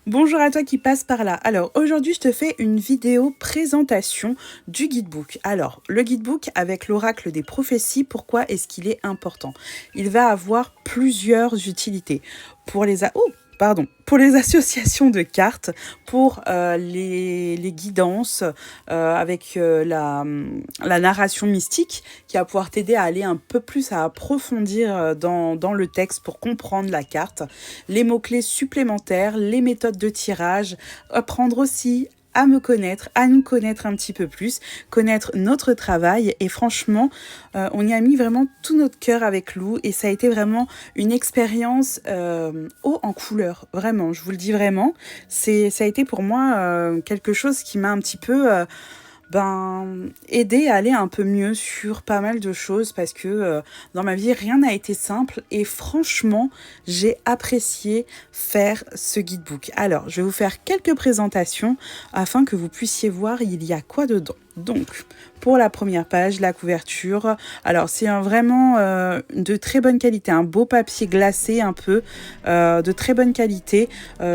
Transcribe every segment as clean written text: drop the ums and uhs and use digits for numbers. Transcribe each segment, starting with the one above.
Bonjour à toi qui passe par là. Alors aujourd'hui je te fais une vidéo présentation du guidebook. Alors le guidebook avec l'oracle des prophéties, pourquoi est-ce qu'il est important? Il va avoir plusieurs utilités pour les pour les associations de cartes, pour les guidances avec la narration mystique qui va pouvoir t'aider à aller un peu plus à approfondir dans le texte pour comprendre la carte, les mots-clés supplémentaires, les méthodes de tirage, apprendre aussi à me connaître, à nous connaître un petit peu plus, connaître notre travail. Et franchement, on y a mis vraiment tout notre cœur avec Lou et ça a été vraiment une expérience haut en couleur. Vraiment, je vous le dis vraiment. Ça a été pour moi quelque chose qui m'a un petit peu aider à aller un peu mieux sur pas mal de choses parce que dans ma vie, rien n'a été simple et franchement, j'ai apprécié faire ce guidebook. Alors, je vais vous faire quelques présentations afin que vous puissiez voir il y a quoi dedans. Donc, pour la première page, la couverture, alors c'est vraiment de très bonne qualité, un beau papier glacé un peu, de très bonne qualité.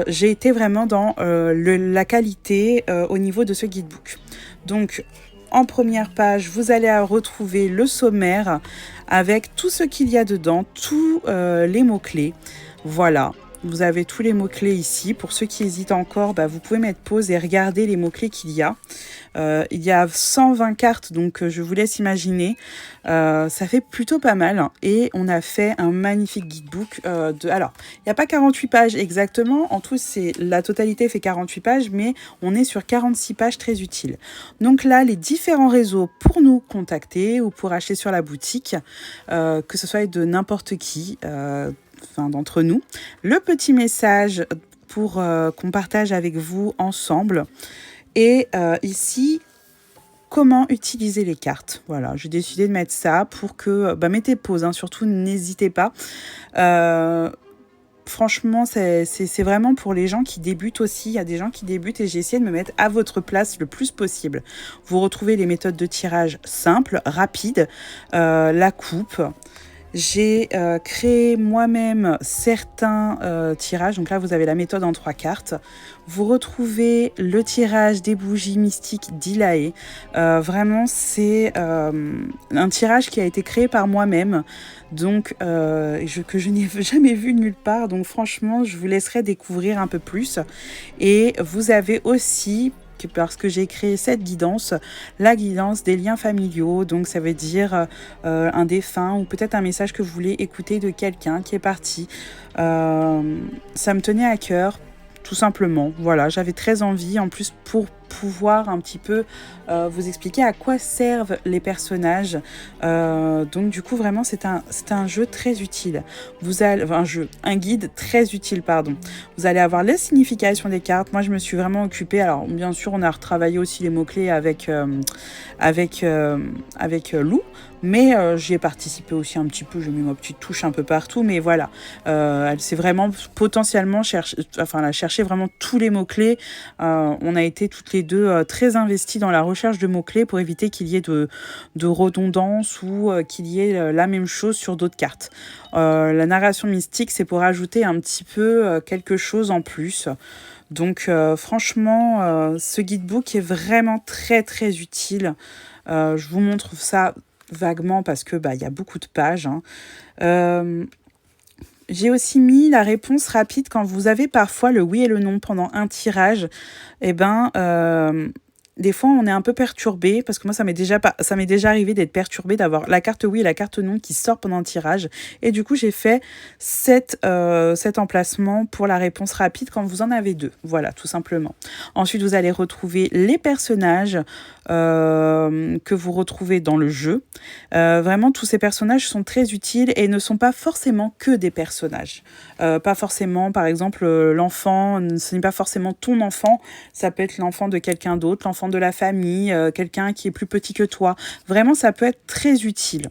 J'ai été vraiment dans la qualité au niveau de ce guidebook. Donc, en première page, vous allez retrouver le sommaire avec tout ce qu'il y a dedans, tous les mots-clés. Voilà, vous avez tous les mots-clés ici. Pour ceux qui hésitent encore, vous pouvez mettre pause et regarder les mots-clés qu'il y a. Il y a 120 cartes, donc je vous laisse imaginer. Ça fait plutôt pas mal. Hein, et on a fait un magnifique guidebook. Alors, il n'y a pas 48 pages exactement. En tout, la totalité fait 48 pages, mais on est sur 46 pages très utiles. Donc là, les différents réseaux pour nous contacter ou pour acheter sur la boutique, que ce soit de n'importe qui, d'entre nous. Le petit message pour qu'on partage avec vous ensemble. Et ici, comment utiliser les cartes. Voilà, j'ai décidé de mettre ça pour que... mettez pause, hein, surtout n'hésitez pas. Franchement, c'est vraiment pour les gens qui débutent aussi. Il y a des gens qui débutent et j'ai essayé de me mettre à votre place le plus possible. Vous retrouvez les méthodes de tirage simples, rapides, la coupe. J'ai créé moi-même certains tirages. Donc là, vous avez la méthode en 3 cartes. Vous retrouvez le tirage des bougies mystiques d'Ilaé. Vraiment, c'est un tirage qui a été créé par moi-même. Donc, que je n'ai jamais vu nulle part. Donc, franchement, je vous laisserai découvrir un peu plus. Et vous avez aussi... parce que j'ai créé cette guidance, la guidance des liens familiaux. Donc ça veut dire un défunt ou peut-être un message que vous voulez écouter de quelqu'un qui est parti. Ça me tenait à cœur, tout simplement. Voilà, j'avais très envie, en plus pour pouvoir un petit peu vous expliquer à quoi servent les personnages. Donc du coup vraiment c'est un jeu très utile. Un guide très utile, pardon. Vous allez avoir la signification des cartes. Moi je me suis vraiment occupée. Alors bien sûr on a retravaillé aussi les mots-clés avec Lou. Mais j'y ai participé aussi un petit peu, j'ai mis ma petite touche un peu partout, mais voilà. Elle s'est vraiment potentiellement elle a cherché vraiment tous les mots-clés. On a été toutes les deux très investies dans la recherche de mots-clés pour éviter qu'il y ait de redondance ou qu'il y ait la même chose sur d'autres cartes. La narration mystique, c'est pour ajouter un petit peu quelque chose en plus. Donc franchement, ce guidebook est vraiment très très utile. Je vous montre ça vaguement parce que y a beaucoup de pages. Hein. J'ai aussi mis la réponse rapide quand vous avez parfois le oui et le non pendant un tirage. Des fois, on est un peu perturbé parce que moi, ça m'est déjà arrivé d'être perturbé, d'avoir la carte oui et la carte non qui sort pendant le tirage. Et du coup, j'ai fait cet emplacement pour la réponse rapide quand vous en avez 2. Voilà, tout simplement. Ensuite, vous allez retrouver les personnages que vous retrouvez dans le jeu. Vraiment, tous ces personnages sont très utiles et ne sont pas forcément que des personnages. Pas forcément, par exemple, l'enfant, ce n'est pas forcément ton enfant, ça peut être l'enfant de quelqu'un d'autre, l'enfant de la famille, quelqu'un qui est plus petit que toi. Vraiment, ça peut être très utile.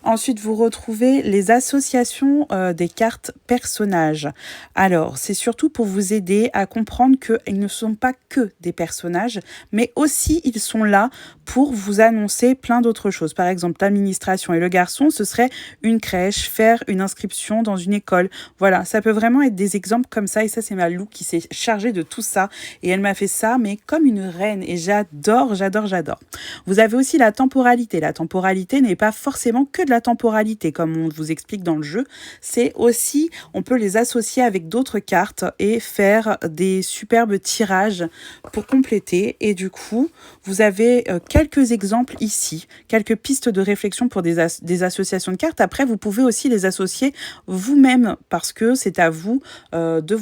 Ensuite, vous retrouvez les associations des cartes personnages. Alors, c'est surtout pour vous aider à comprendre qu'ils ne sont pas que des personnages, mais aussi ils sont là pour vous annoncer plein d'autres choses. Par exemple, l'administration et le garçon, ce serait une crèche, faire une inscription dans une école. Voilà, ça peut vraiment être des exemples comme ça. Et ça, c'est ma Lou qui s'est chargée de tout ça. Et elle m'a fait ça, mais comme une reine. Et j'adore, j'adore, j'adore. Vous avez aussi la temporalité. La temporalité n'est pas forcément que de la temporalité, comme on vous explique dans le jeu. C'est aussi, on peut les associer avec d'autres cartes et faire des superbes tirages pour compléter. Et du coup, vous avez quelques exemples ici, quelques pistes de réflexion pour des associations de cartes. Après, vous pouvez aussi les associer vous-même parce que c'est à vous de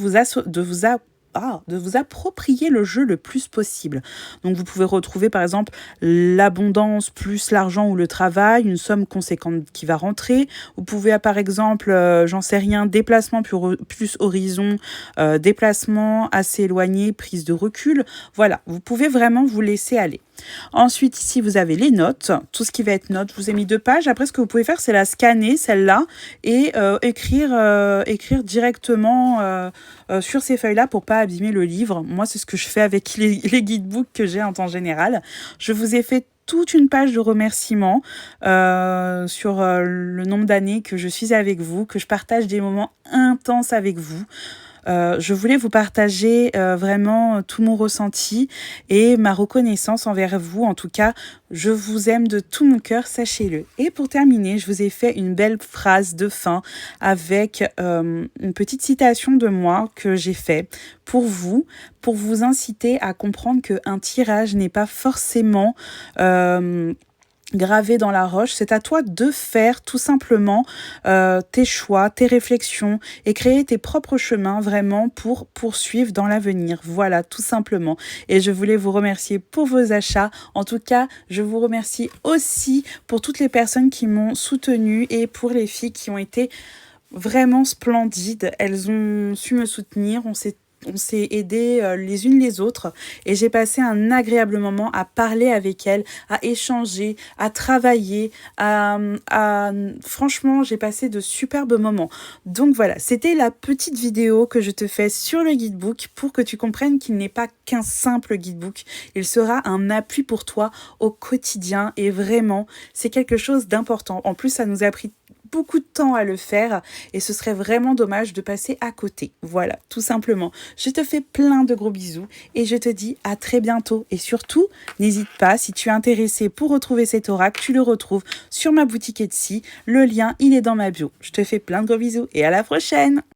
vous approprier le jeu le plus possible. Donc vous pouvez retrouver par exemple l'abondance plus l'argent ou le travail, une somme conséquente qui va rentrer. Vous pouvez par exemple, j'en sais rien, déplacement plus horizon, déplacement assez éloigné, prise de recul. Voilà, vous pouvez vraiment vous laisser aller. Ensuite, ici, vous avez les notes, tout ce qui va être notes. Je vous ai mis 2 pages. Après, ce que vous pouvez faire, c'est la scanner, celle-là, et écrire directement sur ces feuilles-là pour pas abîmer le livre. Moi, c'est ce que je fais avec les guidebooks que j'ai en temps général. Je vous ai fait toute une page de remerciements sur le nombre d'années que je suis avec vous, que je partage des moments intenses avec vous. Je voulais vous partager vraiment tout mon ressenti et ma reconnaissance envers vous. En tout cas, je vous aime de tout mon cœur, sachez-le. Et pour terminer, je vous ai fait une belle phrase de fin avec une petite citation de moi que j'ai fait pour vous inciter à comprendre qu'un tirage n'est pas forcément gravé dans la roche. C'est à toi de faire tout simplement tes choix, tes réflexions et créer tes propres chemins vraiment pour poursuivre dans l'avenir. Voilà, tout simplement. Et je voulais vous remercier pour vos achats. En tout cas, je vous remercie aussi pour toutes les personnes qui m'ont soutenue et pour les filles qui ont été vraiment splendides. Elles ont su me soutenir. On s'est aidés les unes les autres et j'ai passé un agréable moment à parler avec elles, à échanger, à travailler, franchement, j'ai passé de superbes moments. Donc voilà, c'était la petite vidéo que je te fais sur le guidebook pour que tu comprennes qu'il n'est pas qu'un simple guidebook. Il sera un appui pour toi au quotidien et vraiment, c'est quelque chose d'important. En plus, ça nous a pris beaucoup de temps à le faire et ce serait vraiment dommage de passer à côté. Voilà, tout simplement. Je te fais plein de gros bisous et je te dis à très bientôt. Et surtout, n'hésite pas, si tu es intéressé pour retrouver cet oracle, tu le retrouves sur ma boutique Etsy. Le lien, il est dans ma bio. Je te fais plein de gros bisous et à la prochaine!